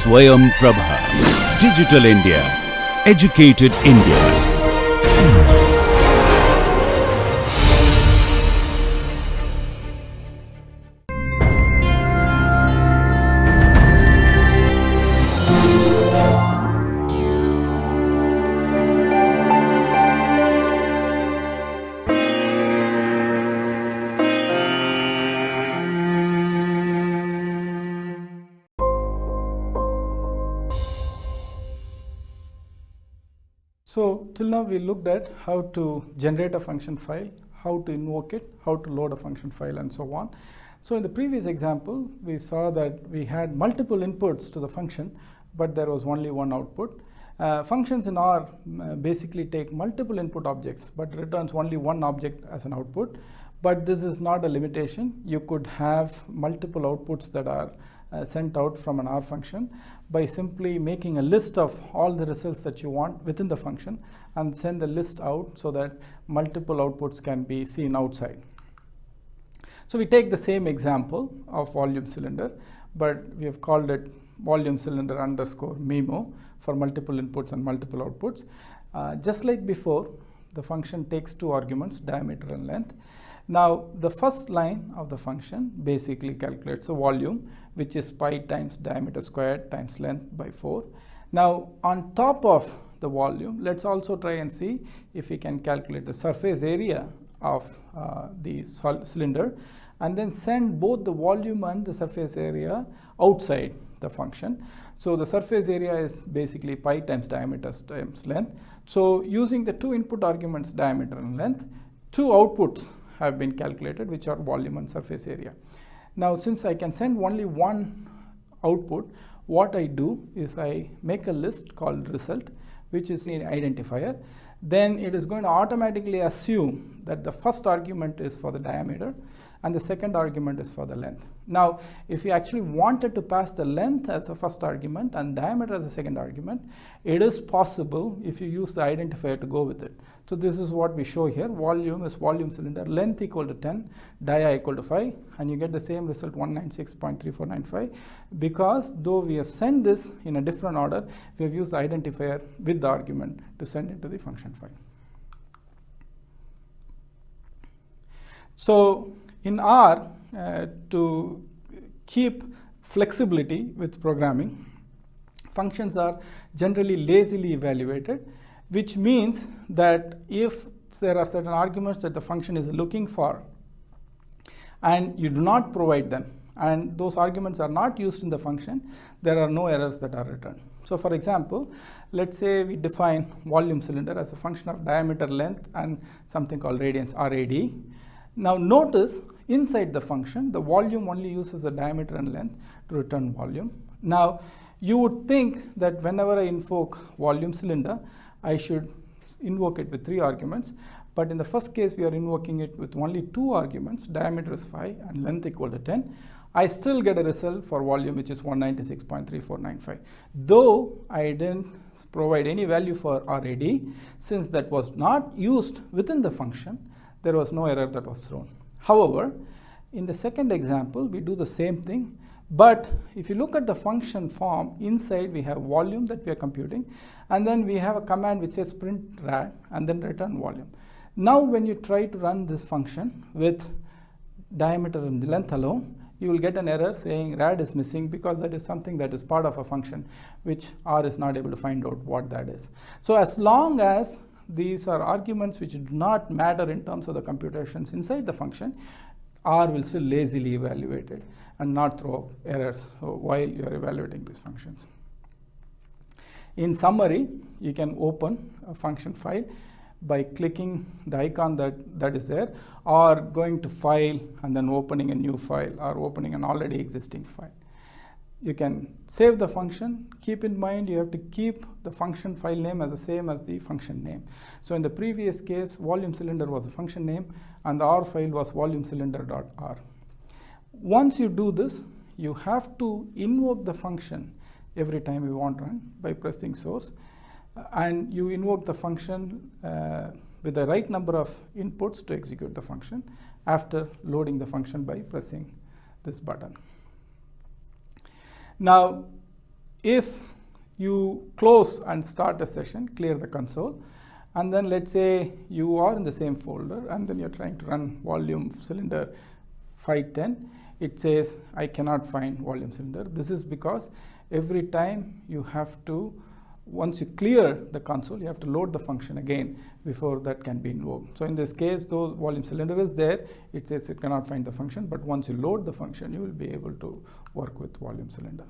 Swayam Prabha. Digital India. Educated India. So till now we looked at how to generate a function file, how to invoke it, how to load a function file, and so on. So in the previous example, we saw that we had multiple inputs to the function, but there was only one output. Functions in R basically take multiple input objects, but returns only one object as an output. But this is not a limitation. You could have multiple outputs that are sent out from an R function by simply making a list of all the results that you want within the function and send the list out so that multiple outputs can be seen outside. So we take the same example of volume cylinder, but we have called it volume cylinder underscore memo for multiple inputs and multiple outputs. Just like before, the function takes two arguments, diameter and length. Now, the first line of the function basically calculates the volume, which is pi times diameter squared times length by 4. Now, on top of the volume, let's also try and see if we can calculate the surface area of the cylinder and then send both the volume and the surface area outside the function. So the surface area is basically pi times diameter times length. So using the two input arguments, diameter and length, two outputs have been calculated, which are volume and surface area. Now, since I can send only one output, what I do is I make a list called result, which is an identifier. Then it is going to automatically assume that the first argument is for the diameter and the second argument is for the length. Now, if you actually wanted to pass the length as the first argument and diameter as the second argument, it is possible if you use the identifier to go with it. So this is what we show here. Volume is volume cylinder, length equal to 10, dia equal to 5, and you get the same result 196.3495. Because though we have sent this in a different order, we have used the identifier with the argument to send it to the function file. So in R, to keep flexibility with programming, functions are generally lazily evaluated, which means that if there are certain arguments that the function is looking for and you do not provide them, and those arguments are not used in the function, there are no errors that are returned. So for example, let's say we define volume cylinder as a function of diameter, length, and something called radians, RAD. Now notice inside the function, the volume only uses the diameter and length to return volume. Now you would think that whenever I invoke volume cylinder, I should invoke it with 3 arguments. But in the first case, we are invoking it with only 2 arguments, diameter is 5 and length equal to 10. I still get a result for volume, which is 196.3495. Though I didn't provide any value for RAD, since that was not used within the function, there was no error that was thrown. However, in the second example, we do the same thing. But if you look at the function form, inside we have volume that we are computing, and then we have a command which says print rad and then return volume. Now when you try to run this function with diameter and length alone, you will get an error saying rad is missing, because that is something that is part of a function which R is not able to find out what that is. So as long as these are arguments which do not matter in terms of the computations inside the function, R will still lazily evaluate it and not throw errors while you are evaluating these functions. In summary, you can open a function file by clicking the icon that is there, or going to file and then opening a new file, or opening an already existing file. You can save the function. Keep in mind you have to keep the function file name as the same as the function name. So in the previous case, volume cylinder was the function name and the R file was volume cylinder.R. Once you do this, you have to invoke the function every time you want to run by pressing source, and you invoke the function with the right number of inputs to execute the function after loading the function by pressing this button. Now, if you close and start a session, clear the console, and then let's say you are in the same folder and then you're trying to run volume cylinder 510, it says I cannot find volume cylinder. This is because every time you have to, once you clear the console, you have to load the function again before that can be invoked. So in this case, though volume cylinder is there, it says it cannot find the function, but once you load the function, you will be able to work with volume cylinder.